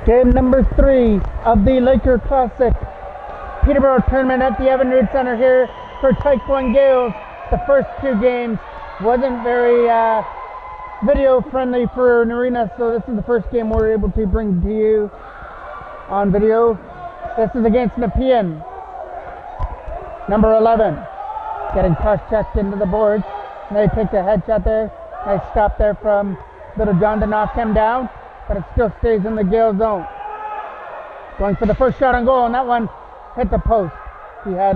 Game number 3 of the Laker Classic Peterborough Tournament at the Evan Root Center here for Tyke 1 Gaels. The first 2 games wasn't very video friendly for an arena, so this is the first game we're able to bring to you on video. This is against Nepean, number 11, getting cross-checked into the boards. And they take the headshot there. Nice stop there from Little John to knock him down, but it still stays in the Gale zone. Going for the first shot on goal, and that one hit the post. He had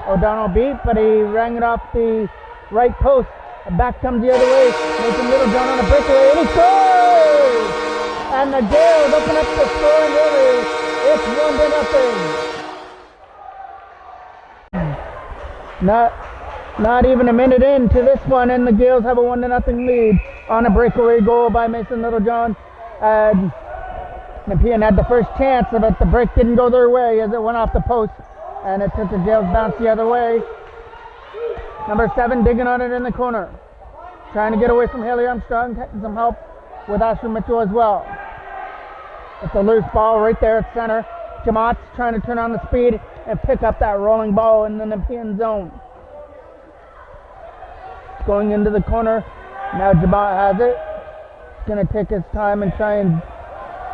O'Donnell beat, but he rang it off the right post. And back comes the other way, making Little John on a breakaway, and he scores! And the Gaels open up the scoring early. It's 1-0. Not even a minute into this one, and the Gaels have a 1-0 lead on a breakaway goal by Mason Littlejohn. And Nepean had the first chance, but the break didn't go their way as it went off the post, and it took the Gaels bounce the other way. Number 7 digging on it in the corner, trying to get away from Haley Armstrong, getting some help with Asher Mitchell as well. It's a loose ball right there at center. Jamat's trying to turn on the speed and pick up that rolling ball in the Nepean zone. Going into the corner. Now Jamat has it. He's going to take his time and try and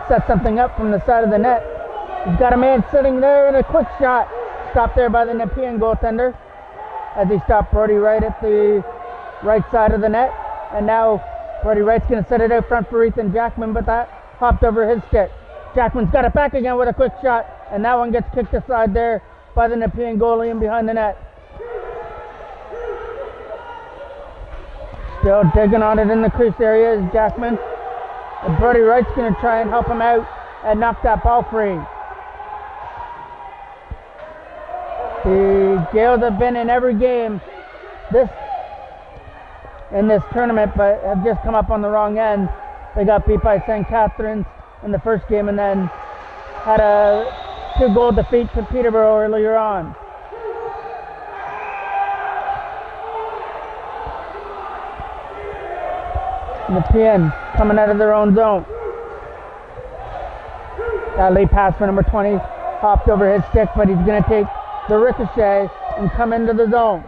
set something up from the side of the net. He's got a man sitting there and a quick shot. Stopped there by the Nepean goaltender as he stopped Brody Wright at the right side of the net. And now Brody Wright's going to set it out front for Ethan Jackman, but that hopped over his stick. Jackman's got it back again with a quick shot, and that one gets kicked aside there by the Nepean goalie and behind the net. Still digging on it in the crease area is Jackman. And Brody Wright's going to try and help him out and knock that ball free. The Gaels have been in every game in this tournament, but have just come up on the wrong end. They got beat by St. Catharines in the first game and then had a 2-goal defeat to Peterborough earlier on. Nepean coming out of their own zone. That late pass for number 20 hopped over his stick, but he's going to take the ricochet and come into the zone.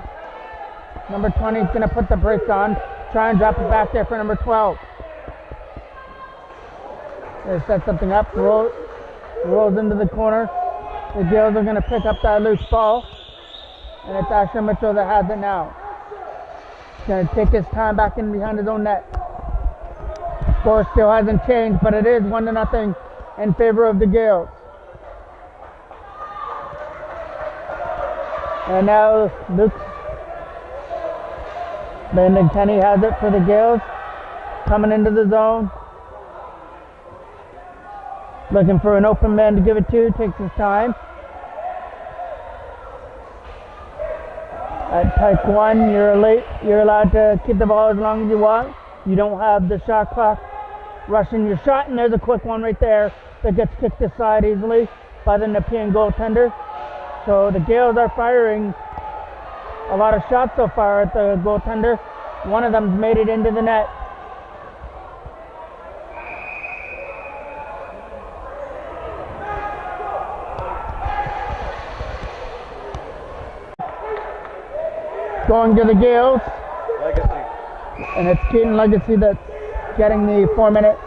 Number 20 is going to put the brakes on, try and drop it back there for number 12. They set something up, rolls into the corner. The Gaels are going to pick up that loose ball, and it's Asher Mitchell that has it now. He's going to take his time back in behind his own net. Score still hasn't changed, but it is 1-0 in favor of the Gaels. And now Brandon Kenny has it for the Gaels, coming into the zone. Looking for an open man to give it to, takes his time. At Tyke 1, you're allowed to keep the ball as long as you want. You don't have the shot clock rushing your shot, and there's a quick one right there that gets kicked aside easily by the Nepean goaltender. So the Gaels are firing a lot of shots so far at the goaltender. One of them's made it into the net. Going to the Gaels. Legacy. And it's Keaton Legacy that's getting the 4-minute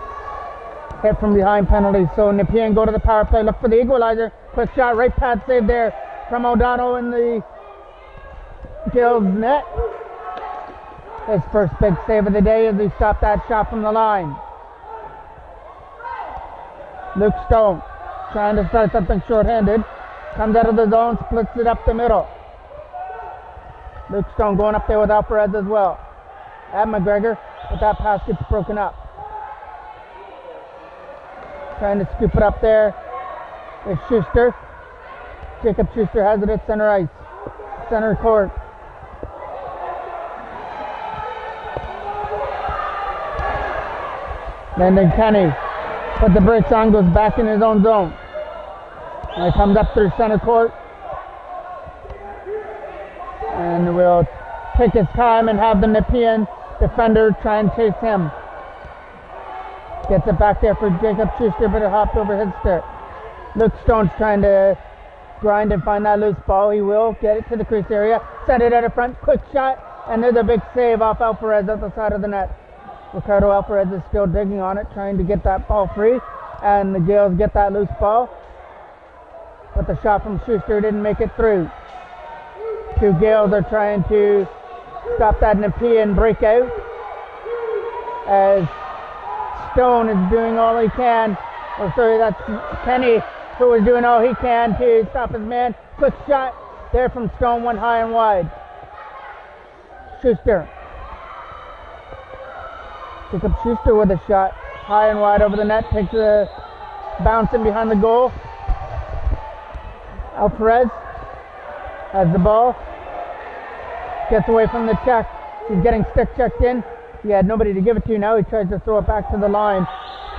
hit from behind penalty. So Nepean go to the power play, look for the equalizer. Quick shot, right pad save there from O'Donnell in the Gaels net. His first big save of the day as he stopped that shot from the line. Luke Stone trying to start something short-handed. Comes out of the zone, splits it up the middle. Luke Stone going up there with Alvarez as well. At McGregor, but that pass gets broken up. Trying to scoop it up there is Schuster. Jacob Schuster has it at center ice. Center court. Landon Kenny put the brakes on, goes back in his own zone. And it comes up through center court. And we'll take his time and have the Nepean defender try and chase him. Gets it back there for Jacob Schuster, but it hopped over his stick. Luke Stone's trying to grind and find that loose ball. He will get it to the crease area. Send it out of front. Quick shot. And there's a big save off Alvarez at the side of the net. Ricardo Alvarez is still digging on it, trying to get that ball free. And the Gaels get that loose ball. But the shot from Schuster didn't make it through. Two Gaels are trying to stop that Nepean breakout, as Stone is doing all he can. Oh, sorry, that's Kenny, who is doing all he can to stop his man. Quick shot there from Stone, one high and wide. Schuster. Jacob Schuster with a shot, high and wide over the net, takes a bounce in behind the goal. Alvarez has the ball, gets away from the check. He's getting stick checked in. He had nobody to give it to. Now he tries to throw it back to the line,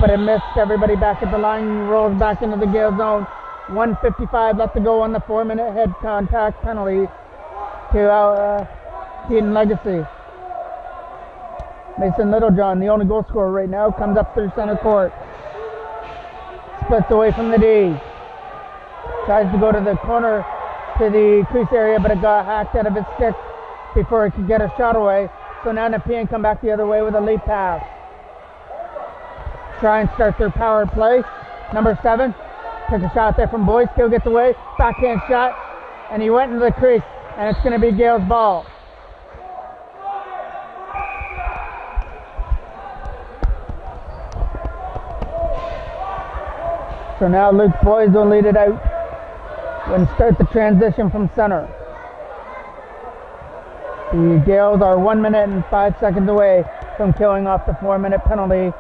but it missed. Everybody back at the line. He rolls back into the Gale zone. 1:55 left to go on the 4-minute head contact penalty to Eden Legacy. Mason Littlejohn, the only goal scorer right now, comes up through center court. Splits away from the D. Tries to go to the corner to the crease area, but it got hacked out of his stick before he could get a shot away. So now Nepean come back the other way with a lead pass. Try and start their power play. Number 7, took a shot there from Boyd, still gets away. Backhand shot, and he went into the crease, and it's going to be Gael's ball. So now Luke Boyd will lead it out and start the transition from center. The Gaels are 1 minute and 5 seconds away from killing off the 4-minute penalty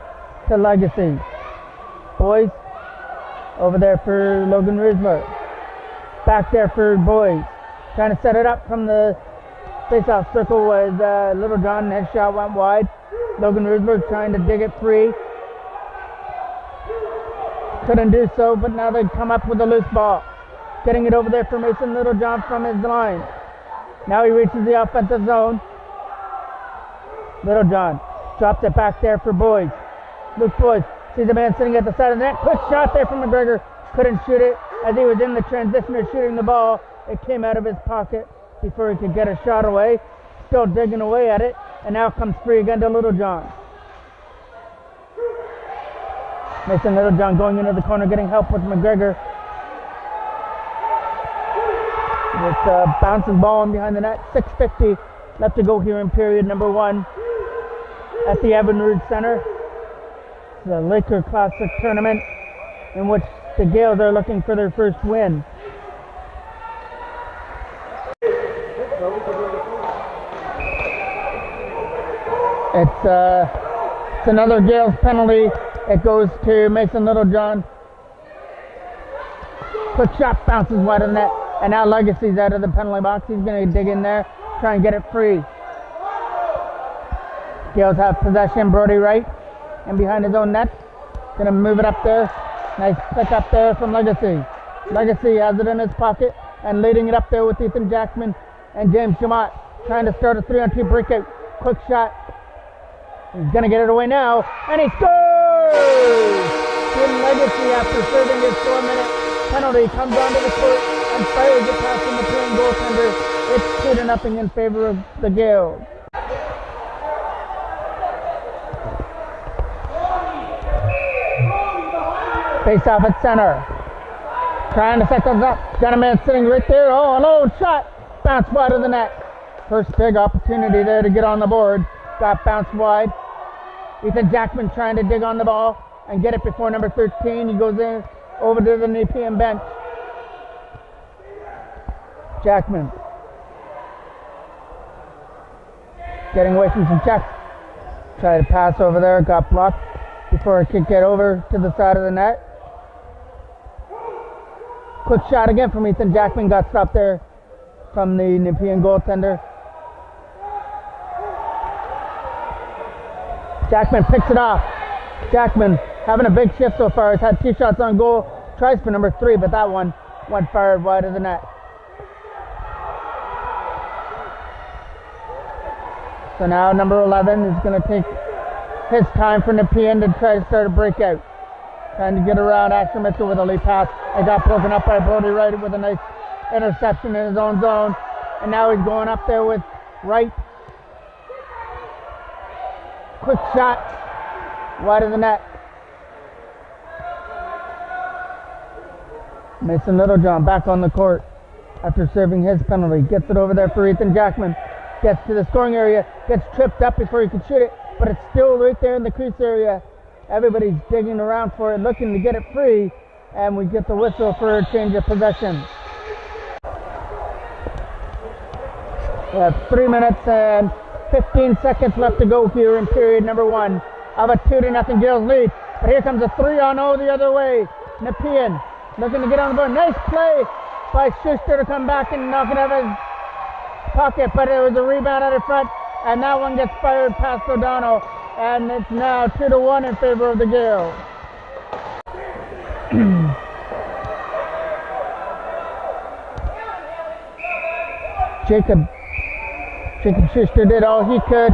to Legacy. Boys over there for Logan Roosevelt. Back there for Boys. Trying to set it up from the face-off circle was Littlejohn. His shot went wide. Logan Roosevelt trying to dig it free. Couldn't do so, but now they come up with a loose ball. Getting it over there for Mason Littlejohn from his line. Now he reaches the offensive zone. Littlejohn drops it back there for Boyd. Luke Boyd sees a man sitting at the side of the net. Quick shot there from McGregor. Couldn't shoot it as he was in the transition of shooting the ball. It came out of his pocket before he could get a shot away. Still digging away at it. And now comes free again to Littlejohn. Mason Littlejohn going into the corner, getting help with McGregor. It's a bouncing ball in behind the net. 6:50 left to go here in period number 1 at the Evan Rood Center. It's a Laker Classic tournament in which the Gaels are looking for their first win. It's another Gaels penalty. It goes to Mason Littlejohn. Quick shot, bounces wide of the net. And now Legacy's out of the penalty box. He's going to dig in there, try and get it free. Gaels have possession. Brody Wright and behind his own net. Going to move it up there. Nice pick up there from Legacy. Legacy has it in his pocket and leading it up there with Ethan Jackman and James Jamot. Trying to start a 3-on-2 breakout. Quick shot. He's going to get it away now. And he scores! Eden Legacy, after serving his 4-minute penalty, comes onto the court and fires it past the Nepean goaltender. It's 2-0 in favor of the Gaels. Face off at center. Trying to set those up. Got a man sitting right there. Oh, an old shot. Bounce wide of the net. First big opportunity there to get on the board. Got bounced wide. Ethan Jackman trying to dig on the ball and get it before number 13. He goes in over to the Nepean bench. Jackman getting away from some checks. Tried to pass over there, got blocked before it could get over to the side of the net. Quick shot again from Ethan Jackman, got stopped there from the Nepean goaltender. Jackman picks it off. Jackman having a big shift so far. He's had 2 shots on goal. Tries for number 3, but that one went fired wide of the net. So now number 11 is going to take his time for Nepean to try to start a breakout. Trying to get around Asher Mitchell with a lead pass. It got broken up by Brody Wright with a nice interception in his own zone. And now he's going up there with Wright. Quick shot. Wide of the net. Mason Littlejohn back on the court after serving his penalty. Gets it over there for Ethan Jackman. Gets to the scoring area. Gets tripped up before he can shoot it. But it's still right there in the crease area. Everybody's digging around for it, looking to get it free. And we get the whistle for a change of possession. We have 3 minutes and 15 seconds left to go here in period number 1 of a 2-0 Gaels lead. But here comes a 3-on-0 the other way. Nepean looking to get on the board. Nice play by Schuster to come back and knock it out of his pocket, but it was a rebound out of front, and that one gets fired past O'Donnell, and it's now 2-1 in favor of the Gaels. Jacob Schuster did all he could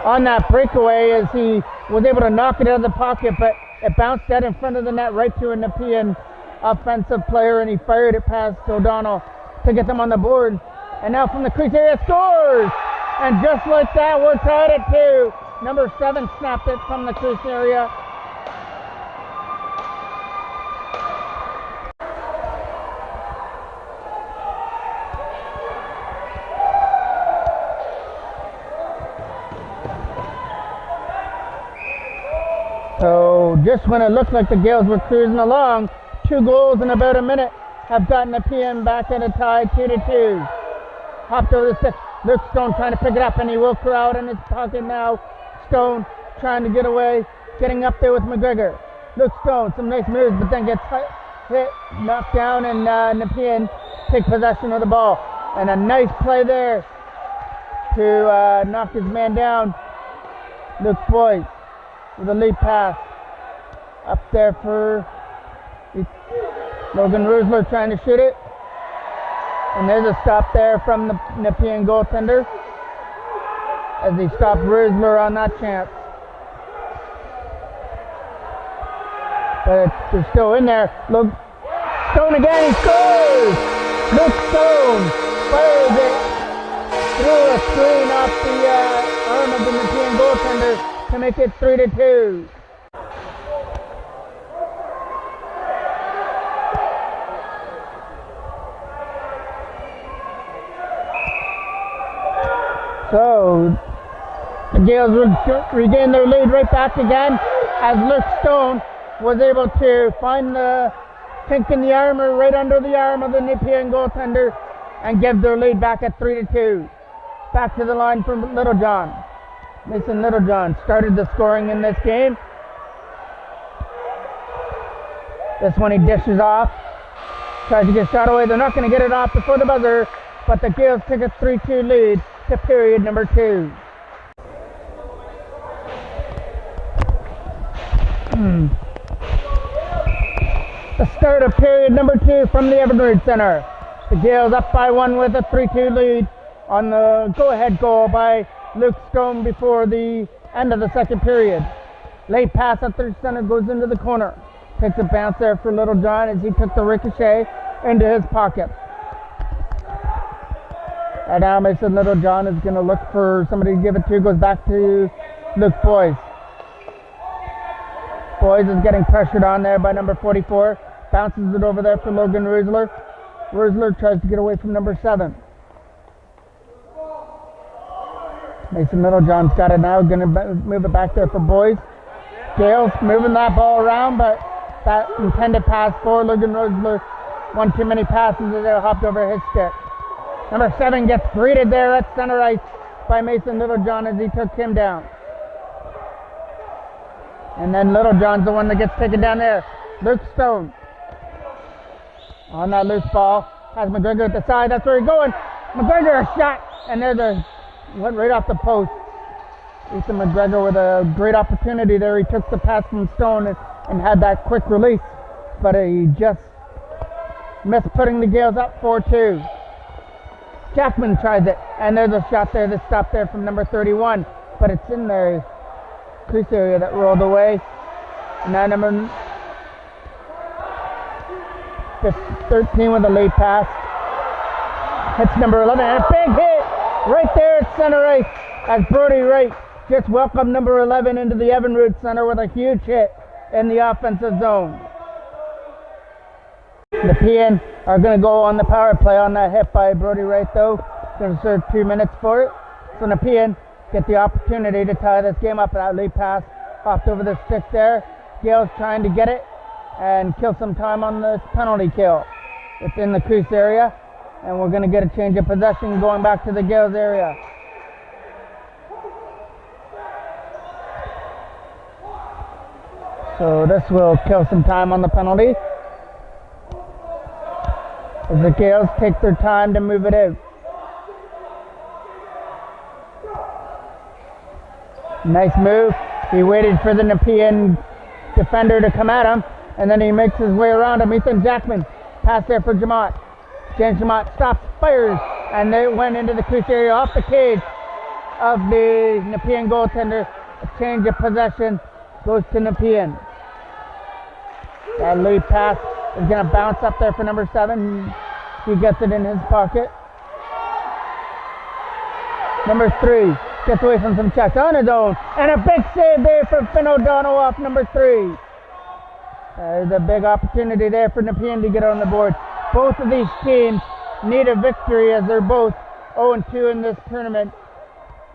on that breakaway as he was able to knock it out of the pocket, but it bounced out in front of the net right to a Nepean offensive player, and he fired it past O'Donnell to get them on the board. And now from the crease area, scores! And just like that, we're tied at 2. Number 7 snapped it from the crease area. So just when it looked like the Gaels were cruising along, 2 goals in about a minute have gotten Nepean back in a tie, 2-2. Hopped over the stick. Luke Stone trying to pick it up, and he will crowd in his pocket now. Stone trying to get away, getting up there with McGregor. Luke Stone, some nice moves, but then gets hit, knocked down, and Nepean take possession of the ball. And a nice play there to knock his man down. Luke Boyd with a lead pass up there for Logan Rusler trying to shoot it. And there's a stop there from the Nepean goaltender as he stopped Rusler on that chance. But they're still in there. Look, Stone again, he scores! Luke Stone fires it through a screen off the arm of the Nepean goaltender to make it 3-2. So the Gaels regain their lead right back again as Luke Stone was able to find the kink in the armor right under the arm of the Nepean goaltender and give their lead back at 3-2. Back to the line from Littlejohn. Mason Littlejohn started the scoring in this game. This one he dishes off. Tries to get shot away. They're not going to get it off before the buzzer, but the Gaels take a 3-2 lead to period number 2. The start of period number 2 from the Evergreen Center. The Gaels up by 1 with a 3-2 lead on the go-ahead goal by Luke Stone before the end of the second period. Late pass at third center goes into the corner. Takes a bounce there for Littlejohn as he took the ricochet into his pocket. And now Mason Littlejohn is going to look for somebody to give it to. Goes back to Luke Boyes. Boyes is getting pressured on there by number 44. Bounces it over there for Logan Rusler. Rusler tries to get away from number 7. Mason Littlejohn's got it now. Going to move it back there for Boyes. Gaels moving that ball around, but that intended pass for Logan Rusler. One too many passes as they hopped over his stick. Number 7 gets greeted there at center ice by Mason Littlejohn as he took him down. And then Littlejohn's the one that gets taken down there. Luke Stone on that loose ball. Has McGregor at the side. That's where he's going. McGregor a shot. And there's a went right off the post. Ethan McGregor with a great opportunity there. He took the pass from Stone and had that quick release. But he just missed putting the Gaels up 4-2. Jackman tries it, and there's a shot there, the stop there from number 31, but it's in there crease area that rolled away. And now number 13 with a late pass. Hits number 11 and a big hit right there at center ice as Brody Wright just welcomed number 11 into the Evinrude Center with a huge hit in the offensive zone. Nepean are going to go on the power play on that hit by Brody Wright though. Going to serve 2 minutes for it. So Nepean get the opportunity to tie this game up. That late pass hopped over the stick there. Gaels trying to get it and kill some time on this penalty kill. It's in the crease area, and we're going to get a change of possession going back to the Gaels area. So this will kill some time on the penalty as the Gaels take their time to move it out. Nice move. He waited for the Nepean defender to come at him, and then he makes his way around him. Ethan Jackman, pass there for Jamot. James Jamot stops, fires, and they went into the crease area off the cage of the Nepean goaltender. A change of possession goes to Nepean. That lead pass is going to bounce up there for number 7. He gets it in his pocket. Number 3 gets away from some checks on his own, and a big save there for Finn O'Donnell off number 3. There's a big opportunity there for Nepean to get on the board. Both of these teams need a victory as they're both 0-2 in this tournament,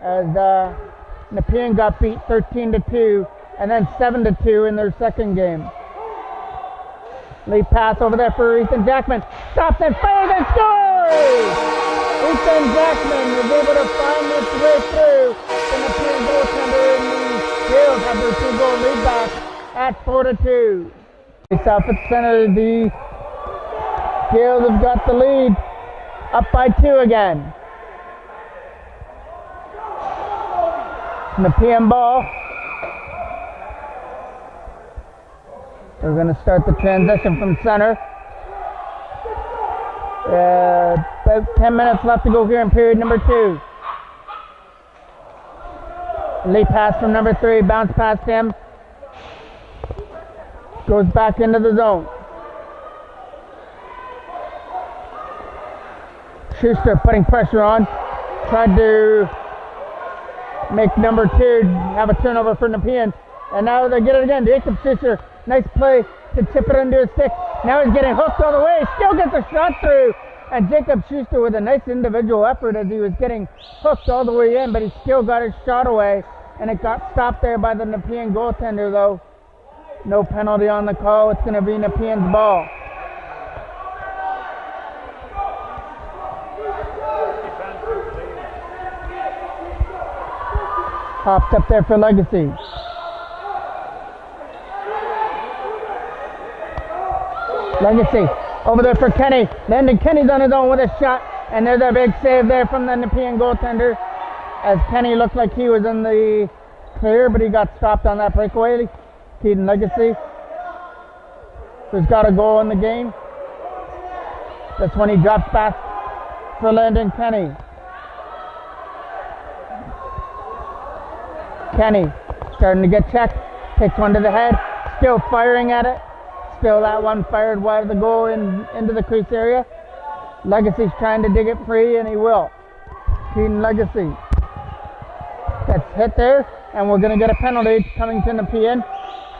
as Nepean got beat 13-2 and then 7-2 in their second game. Lead pass over there for Ethan Jackman. Stops and fires and scores! Ethan Jackman was able to find his way through the Nepean goaltender, and the Gaels have their 2-goal lead back at 4-2. South at center, the Gaels have got the lead up by 2 again. Nepean ball. We're going to start the transition from center. About 10 minutes left to go here in period number 2. Late pass from number 3, bounce past him. Goes back into the zone. Schuster putting pressure on. Tried to make number 2 have a turnover for Nepean. And now they get it again. Jacob Schuster, nice play to tip it under his stick. Now he's getting hooked all the way. Still gets a shot through. And Jacob Schuster with a nice individual effort as he was getting hooked all the way in, but he still got his shot away. And it got stopped there by the Nepean goaltender though. No penalty on the call. It's going to be Nepean's ball. Popped up there for Legacy. Legacy over there for Kenny. Landon Kenny's on his own with a shot. And there's a big save there from the Nepean goaltender, as Kenny looked like he was in the clear, but he got stopped on that breakaway. Keaton Legacy, who's got a goal in the game. That's when he drops back for Landon Kenny. Kenny starting to get checked, takes one to the head, still firing at it. Still that one fired wide of the goal into the crease area. Legacy's trying to dig it free, and he will. Keaton Legacy gets hit there, and we're going to get a penalty coming to Nepean.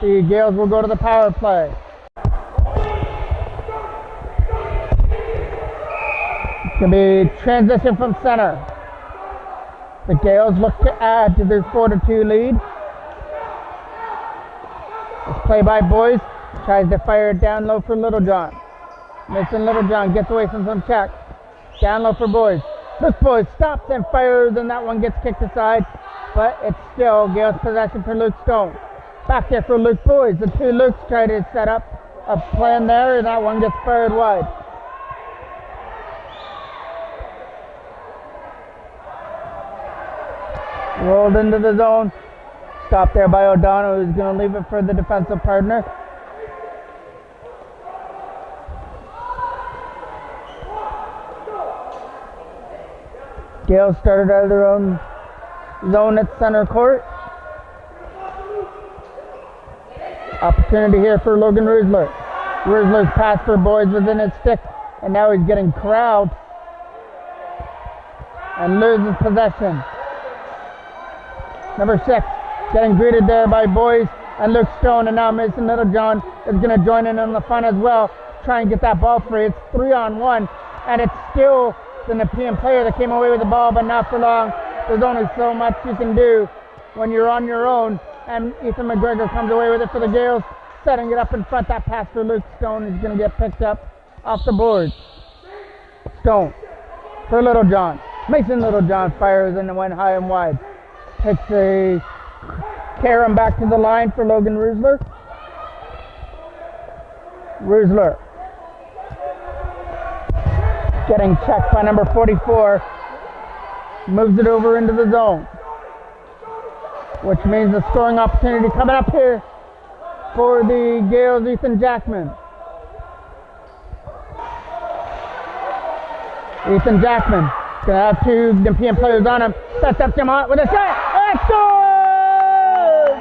The Gaels will go to the power play. It's going to be transition from center. The Gaels look to add to their 4-2 lead. This play by Boys. Tries to fire it down low for Littlejohn. Missing Littlejohn, gets away from some checks. Down low for Boys. This Boys stops and fires, and that one gets kicked aside. But it's still Gaels possession for Luke Stone. Back there for Luke Boys. The 2 Lukes try to set up a plan there, and that one gets fired wide. Rolled into the zone. Stopped there by O'Donnell, who's going to leave it for the defensive partner. Gaels started out of their own zone at center court. Opportunity here for Logan Rusler. Rusler's pass for Boys within his stick, and now he's getting corralled and loses possession. Number 6 getting greeted there by Boys and Luke Stone, and now Mason Littlejohn is going to join in on the fun as well, try and get that ball free. It's 3-on-1, and it's still the Nepean player that came away with the ball, but not for long. There's only so much you can do when you're on your own, and Ethan McGregor comes away with it for the Gaels, setting it up in front. That pass for Luke Stone is going to get picked up off the board. Stone for Littlejohn. Mason Littlejohn fires and went high and wide. Takes a carom back to the line for Logan Rusler. Rusler getting checked by number 44. Moves it over into the zone, which means a scoring opportunity coming up here for the Gaels. Ethan Jackman. Ethan Jackman going to have two Nepean players on him. Sets up Jamont with a shot. And scores!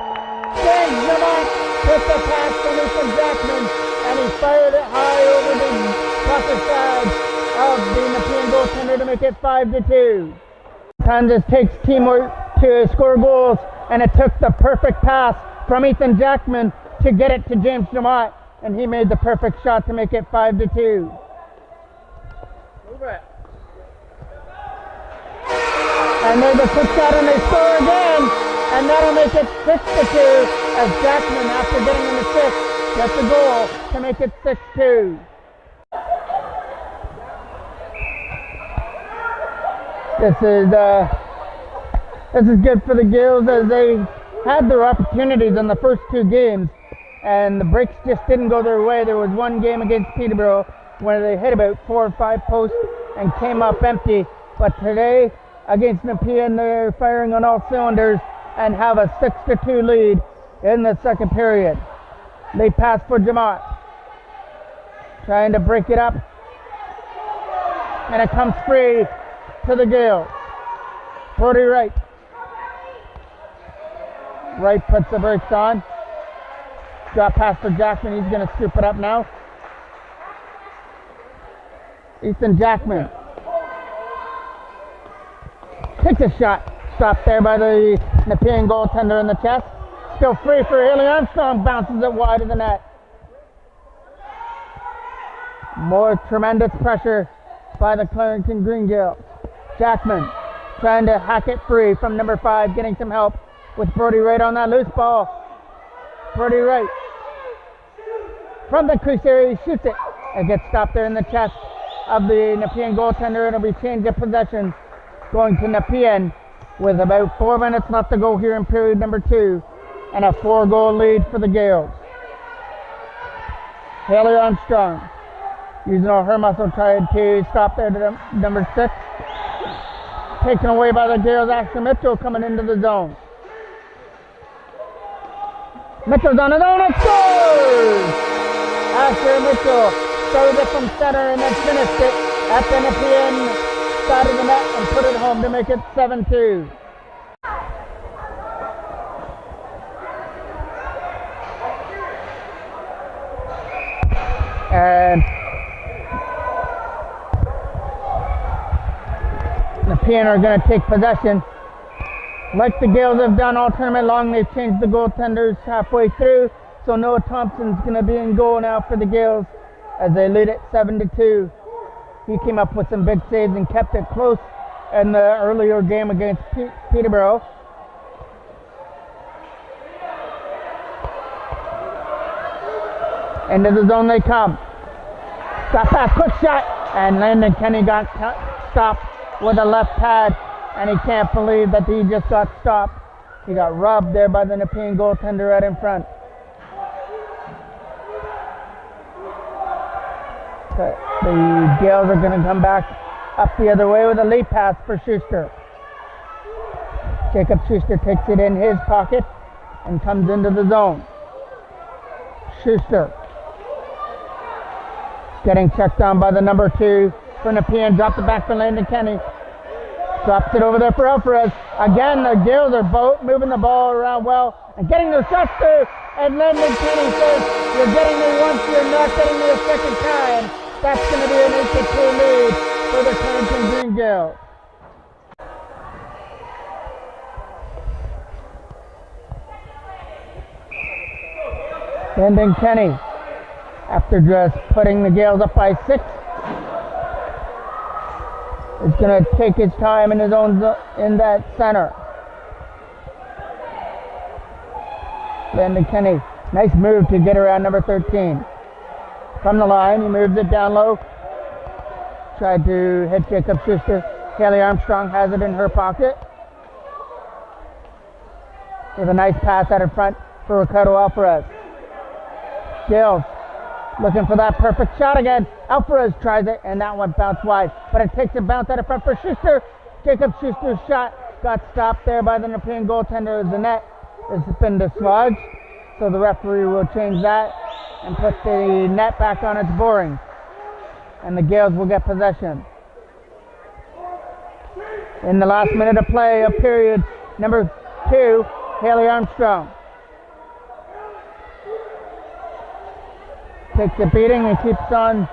James Jamont hit the pass from Ethan Jackman, and he fired it high over the proper side of the Nepean goaltender to make it 5-2. Sometimes it takes teamwork to score goals, and it took the perfect pass from Ethan Jackman to get it to James Jamont, and he made the perfect shot to make it 5-2. Move it. And there's a quick shot, and they score again, and that'll make it 6-2 as Jackman, after getting in the 6, gets a goal to make it 6-2. This is good for the Gaels, as they had their opportunities in the first 2 games, and the breaks just didn't go their way. There was one game against Peterborough where they hit about 4 or 5 posts and came up empty, but today against Nepean, they're firing on all cylinders and have a 6-2 lead in the second period. Late pass for Jamont, trying to break it up, and it comes free to the Gaels. Brody Wright. Wright puts the brakes on. Drop pass for Jackman. He's going to scoop it up now. Ethan Jackman takes a shot. Stopped there by the Nepean goaltender in the chest. Still free for Haley Armstrong. Bounces it wide of the net. More tremendous pressure by the Clarington Green Gaels. Jackman trying to hack it free from number 5, getting some help with Brody Wright on that loose ball. Brody Wright from the crease area, he shoots it. It gets stopped there in the chest of the Nepean goaltender. It'll be change of possession going to Nepean with about 4 minutes left to go here in period number 2, and a 4-goal lead for the Gaels. Haley Armstrong using all her muscle, trying to stop there to number 6. Taken away by the Gaels. Asher Mitchell coming into the zone. Mitchell's on his own and scores! Asher Mitchell started it from center and then finished it at the Nepean side of the net and put it home to make it 7-2. And Nepean are going to take possession. Like the Gaels have done all tournament long, they've changed the goaltenders halfway through. So Noah Thompson's going to be in goal now for the Gaels as they lead it 7-2. He came up with some big saves and kept it close in the earlier game against Peterborough. Into the zone they come. Got that quick shot, and Landon Kenny got stopped with a left pad, and he can't believe that he just got stopped. He got robbed there by the Nepean goaltender right in front. The Gaels are going to come back up the other way with a late pass for Schuster. Jacob Schuster takes it in his pocket and comes into the zone. Schuster getting checked on by the number 2 for Nepean. Drops it back for Landon Kenny. Drops it over there for Alvarez. Again, the Gaels are both moving the ball around well and getting their shots through. And Lyndon Kenny says, you're getting me once, you're not getting me a second time. That's going to be an 8-2 lead for the Carrington Green Gaels. Lyndon Kenny, after just putting the Gaels up by 6, is going to take his time in his own in that center. Lyndon Kenny, nice move to get around number 13. From the line, he moves it down low. Tried to hit Jacob Schuster. Haley Armstrong has it in her pocket. With a nice pass out in front for Ricardo Alvarez. Gaels looking for that perfect shot again. Alvarez tries it, and that one bounced wide. But it takes a bounce out in front for Schuster. Jacob Schuster's shot got stopped there by the Nepean goaltender. The net has been dislodged, so the referee will change that and put the net back on its boring. And the Gaels will get possession. In the last minute of play of period number 2, Haley Armstrong takes a beating and keeps on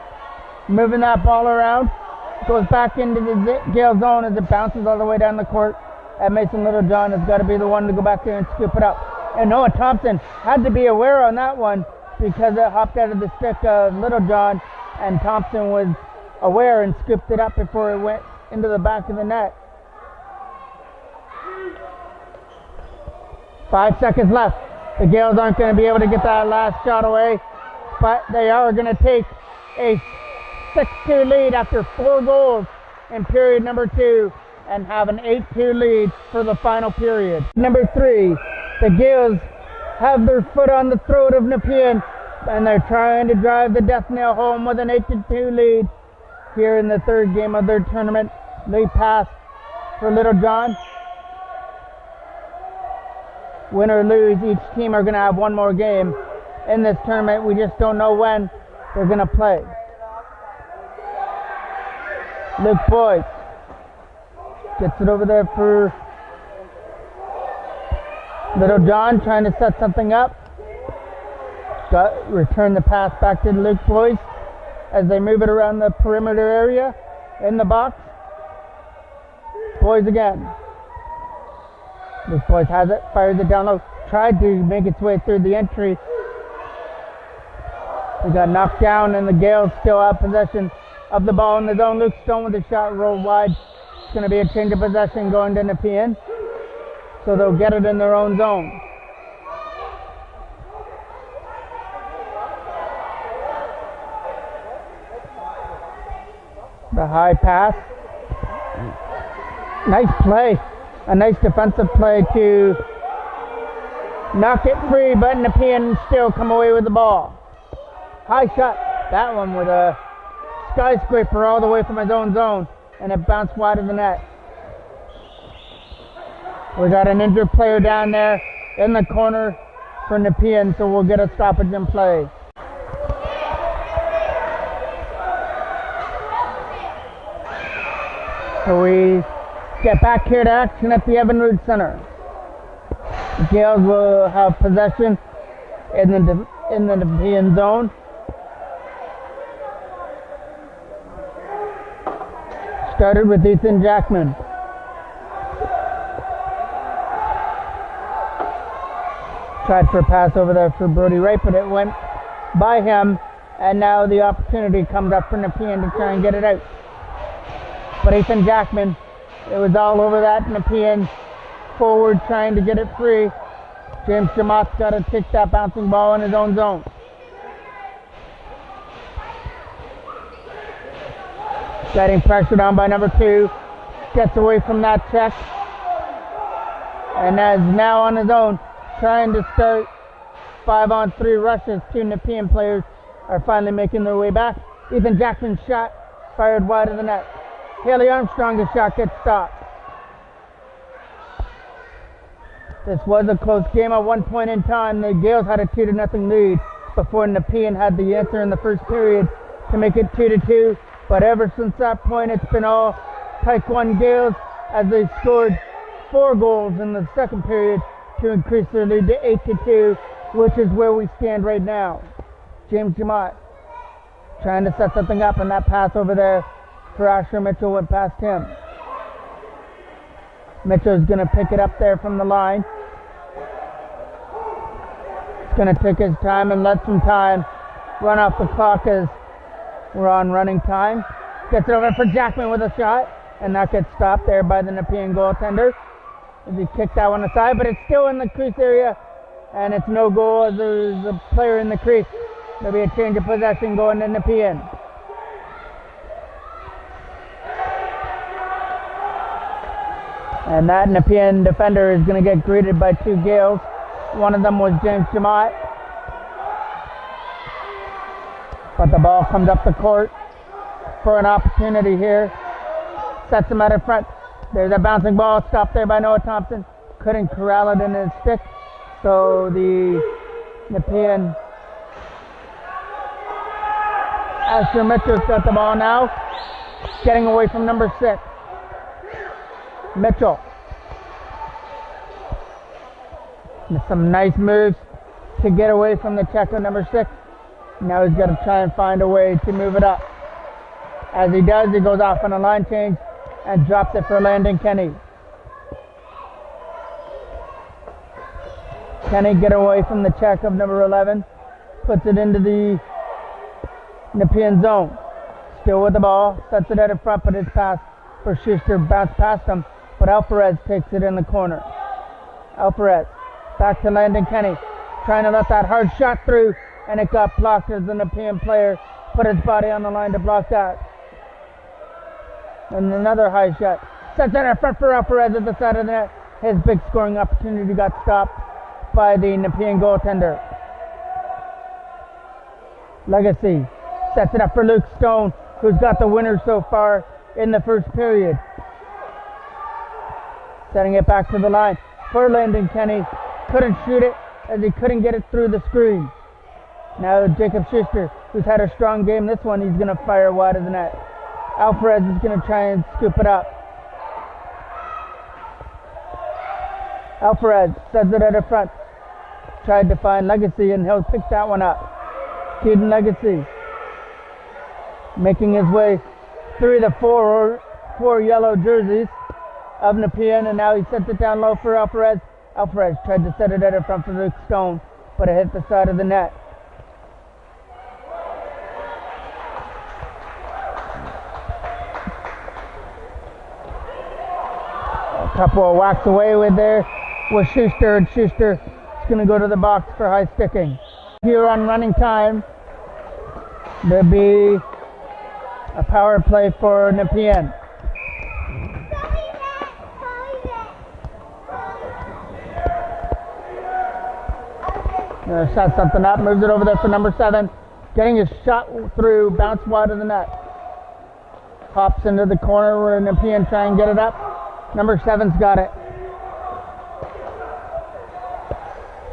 moving that ball around. Goes back into the Gael zone as it bounces all the way down the court. And Mason Littlejohn has got to be the one to go back there and scoop it up. And Noah Thompson had to be aware on that one because it hopped out of the stick of Littlejohn, and Thompson was aware and scooped it up before it went into the back of the net. 5 seconds left. The Gaels aren't going to be able to get that last shot away, but they are going to take a 6-2 lead after 4 goals in period number 2 and have an 8-2 lead for the final period. Number 3, the Gaels have their foot on the throat of Nepean, and they're trying to drive the death nail home with an 8-2 lead here in the 3rd game of their tournament. Lead pass for Littlejohn. Win or lose, each team are going to have one more game in this tournament. We just don't know when they're going to play. Luke Boyce gets it over there for Littlejohn, trying to set something up. Return the pass back to Luke Boyce as they move it around the perimeter area in the box. Boyce again. Luke Boyce has it, fires it down low, tried to make its way through the entry. He got knocked down, and the Gaels still have possession of the ball in the zone. Luke Stone with a shot rolled wide. It's going to be a change of possession going to Nepean, so they'll get it in their own zone. The high pass. Nice play. A nice defensive play to knock it free, but Nepean still come away with the ball. High shot. That one with a skyscraper all the way from his own zone, and it bounced wide of the net. We got an injured player down there in the corner for Nepean, so we'll get a stoppage in play. So we get back here to action at the Evan Root Center. The Gaels will have possession in the Nepean zone. Started with Ethan Jackman. Tried for a pass over there for Brody Wright, but it went by him, and now the opportunity comes up for Nepean to try and get it out. But Ethan Jackman, it was all over that Nepean forward trying to get it free. James Jamott's got to take that bouncing ball in his own zone. Getting pressured on by number 2. Gets away from that check. And is now on his own, trying to start 5-on-3 rushes. 2 Nepean players are finally making their way back. Ethan Jackson's shot fired wide of the net. Haley Armstrong's shot gets stopped. This was a close game at one point in time. The Gaels had a 2-0 lead before Nepean had the answer in the first period to make it 2-2. But ever since that point, it's been all Tyke 1 Gaels as they scored 4 goals in the second period to increase their lead to 8-2 which is where we stand right now. James Jamot trying to set something up, and that pass over there for Asher Mitchell went past him. Mitchell's going to pick it up there from the line. He's going to take his time and let some time run off the clock as we're on running time. Gets it over for Jackman with a shot, and that gets stopped there by the Nepean goaltender. He kicked that one aside, but it's still in the crease area, and it's no goal as there's a player in the crease. There'll be a change of possession going to Nepean. And that Nepean defender is going to get greeted by two Gaels. One of them was James Jamot. But the ball comes up the court for an opportunity here. Sets him out in front. There's a bouncing ball stopped there by Noah Thompson. Couldn't corral it in his stick. So the Nepean Asher Mitchell's got the ball now. Getting away from number 6. Mitchell. With some nice moves to get away from the check of number 6. Now he's got to try and find a way to move it up. As he does, he goes off on a line change and drops it for Landon Kenny. Kenny get away from the check of number 11. Puts it into the Nepean zone. Still with the ball. Sets it out in front, but his pass for Schuster bounced past him. But Alvarez takes it in the corner. Alvarez back to Landon Kenny. Trying to let that hard shot through, and it got blocked as the Nepean player put his body on the line to block that. And another high shot. Sets it in front for Alvarez at the side of the net. His big scoring opportunity got stopped by the Nepean goaltender. Legacy sets it up for Luke Stone, who's got the winner so far in the first period. Setting it back to the line for Landon Kenny. Couldn't shoot it as he couldn't get it through the screen. Now Jacob Schuster, who's had a strong game this one, he's going to fire wide of the net. Alvarez is going to try and scoop it up. Alvarez sets it at the front. Tried to find Legacy, and he'll pick that one up. Keaton Legacy making his way through the four yellow jerseys of Nepean, and now he sets it down low for Alvarez. Alvarez tried to set it at the front for Luke Stone, but it hit the side of the net. A couple of whacks away with Schuster, and Schuster is going to go to the box for high sticking. Here on running time, there'll be a power play for Nepean. Shot something up, moves it over there for number 7. Getting his shot through, bounce wide of the net. Pops into the corner where Nepean try and get it up. Number 7's got it.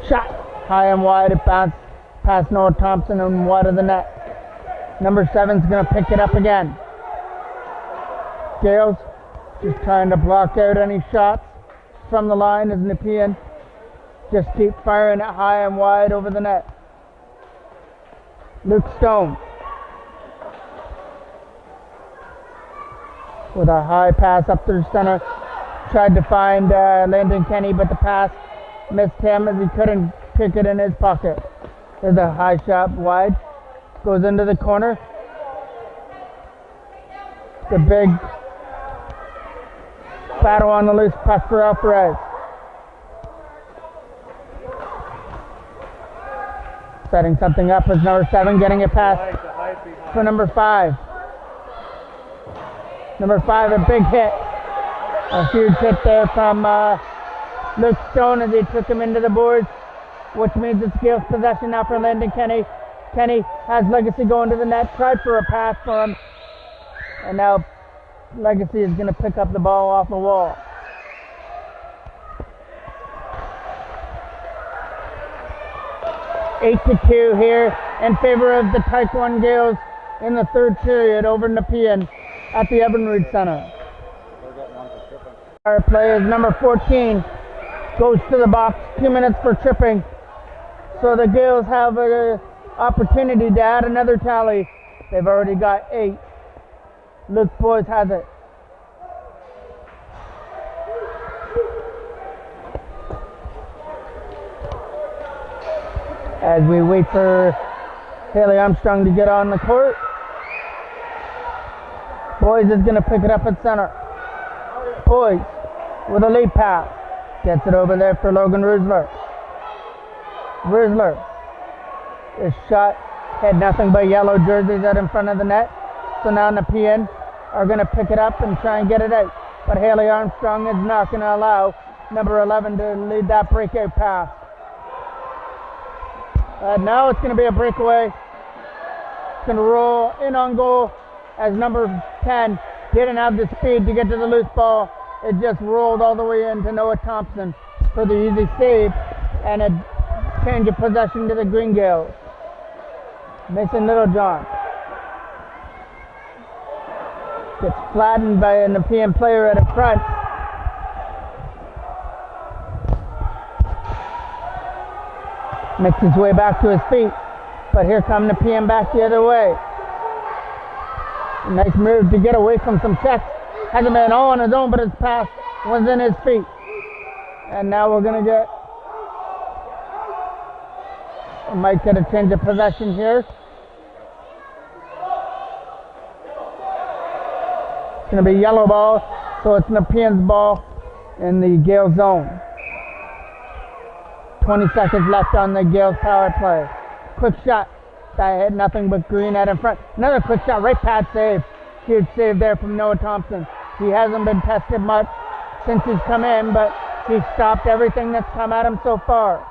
Shot high and wide, it bounced past Noah Thompson and wide of the net. Number 7's going to pick it up again. Gaels just trying to block out any shots from the line as Nepean just keep firing it high and wide over the net. Luke Stone with a high pass up through center. Tried to find Landon Kenny, but the pass missed him as he couldn't pick it in his pocket. There's a high shot wide. Goes into the corner. The big battle on the loose pass for Alvarez. Setting something up as number 7, getting it past for number 5. Number 5, a big hit. A huge hit there from Luke Stone as he took him into the boards, which means it's Gaels' possession now for Landon Kenny. Kenny has Legacy going to the net, tried for a pass for him, and now Legacy is going to pick up the ball off the wall. Eight to 2 here in favor of the Tyke 1 Gaels in the third period over Nepean at the Evinrude Center. Our play is number 14, goes to the box, 2 minutes for tripping. So the Gaels have an opportunity to add another tally. They've already got 8. Luke Boys has it. As we wait for Haley Armstrong to get on the court. Boys is going to pick it up at center. Boys with a lead pass. Gets it over there for Logan Rusler. Rusler. His shot had nothing but yellow jerseys out in front of the net. So now Nepean are going to pick it up and try and get it out. But Haley Armstrong is not going to allow number 11 to lead that breakout pass. Now it's going to be a breakaway. It's going to roll in on goal as number 10 didn't have the speed to get to the loose ball. It just rolled all the way into Noah Thompson for the easy save and a change of possession to the Green Gaels. Mason Littlejohn gets flattened by a Nepean player at the front. Makes his way back to his feet, but here comes Nepean back the other way. Nice move to get away from some checks. Hasn't been all on his own, but his pass was in his feet. And now we're going to might get a change of possession here. It's going to be yellow ball, so it's Nepean's ball in the Gael zone. 20 seconds left on the Gaels power play. Quick shot. That hit nothing but green out in front. Another quick shot, right pad save. Huge save there from Noah Thompson. He hasn't been tested much since he's come in, but he stopped everything that's come at him so far.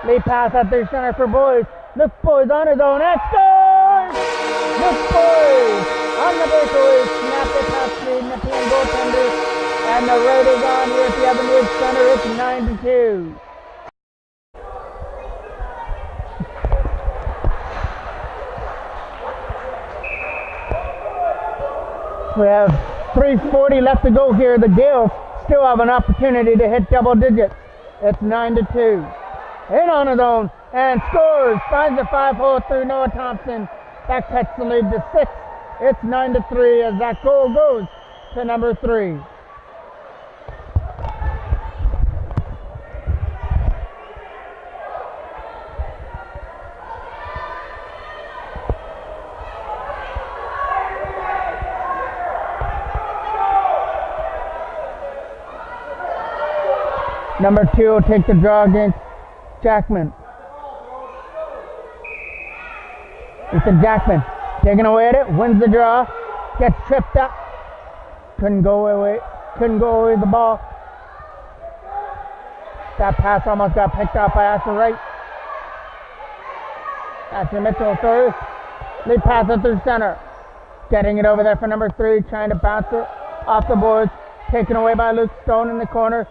Late pass at their center for Boys. Luke Boys on his own and scores! Luke Boys on the breakaway. Snapped it past the Nepean goaltender. And the right is on here at the Evan Ridge Center. It's 9-2. We have 3:40 left to go here. The Gaels still have an opportunity to hit double digits. It's 9-2. In on his own and scores. Finds the 5-hole through Noah Thompson. That cuts the lead to 6. It's 9-3 as that goal goes to number 3. Number 2 will take the draw against Jackman. Ethan Jackman taking away at it, wins the draw, gets tripped up. Couldn't go away with the ball. That pass almost got picked up by Asher Wright. Asher Mitchell through. Lead pass it through center. Getting it over there for number 3, trying to bounce it off the boards. Taken away by Luke Stone in the corner.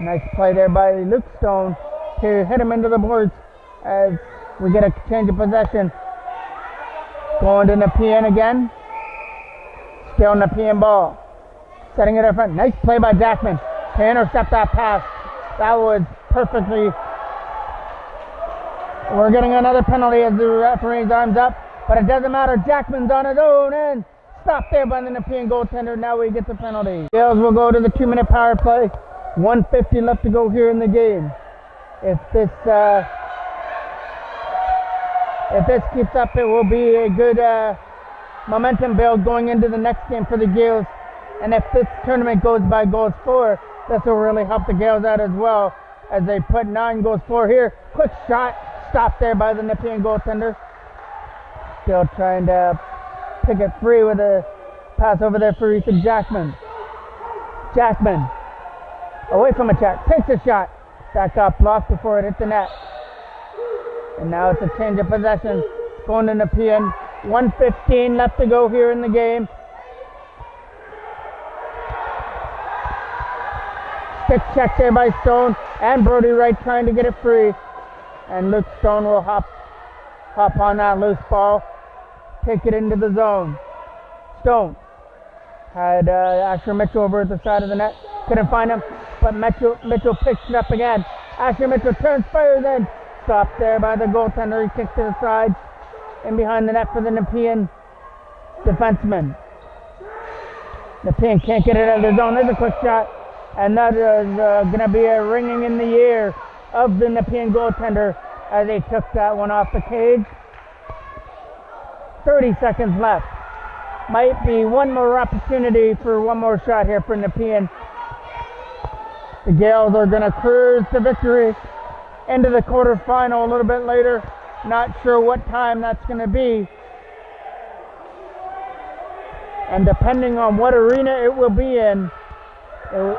Nice play there by Luke Stone to hit him into the boards as we get a change of possession. Going to Nepean again. Still Nepean ball. Setting it in front. Nice play by Jackman to intercept that pass. That was perfectly. We're getting another penalty as the referee's arms up, but it doesn't matter. Jackman's on his own and stopped there by the Nepean goaltender. Now we get the penalty. Gaels will go to the 2-minute power play. 1:50 left to go here in the game. If this keeps up, it will be a good momentum build going into the next game for the Gaels. And if this tournament goes by goals 4, this will really help the Gaels out as well as they put 9 goals 4 here. Quick shot, stopped there by the Nepean goaltender. Still trying to pick it free with a pass over there for Ethan Jackman. Jackman. Away from a check, takes a shot. That got blocked before it hit the net. And now it's a change of possession. Going to Nepean. 1:15 left to go here in the game. Stick check there by Stone and Brody Wright trying to get it free. And Luke Stone will hop on that loose ball. Take it into the zone. Stone had Asher Mitchell over at the side of the net. Couldn't find him, but Mitchell picks it up again. Asher Mitchell turns, fires in, Stopped there by the goaltender. He kicked to the side and behind the net for the Nepean defenseman. Nepean can't get it out of the zone. There's a quick shot, and that is going to be a ringing in the ear of the Nepean goaltender as they took that one off the cage. 30 seconds left. Might be one more opportunity for one more shot here for Nepean. The Gaels are going to cruise to victory into the quarterfinal a little bit later. Not sure what time that's going to be. And depending on what arena it will be in,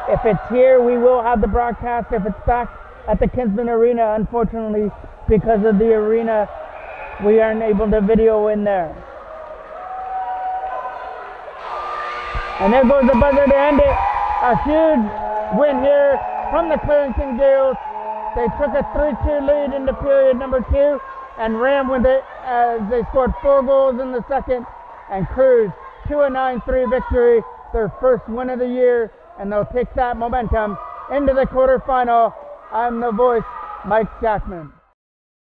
if it's here, we will have the broadcast. If it's back at the Kinsman Arena, unfortunately, because of the arena, we aren't able to video in there. And there goes the buzzer to end it. A huge win here from the Clarington Gaels. They took a 3-2 lead into period number 2 and ran with it as they scored 4 goals in the second and cruised to a 9-3 victory, their first win of the year, and they'll take that momentum into the quarterfinal. I'm the voice, Mike Jackman.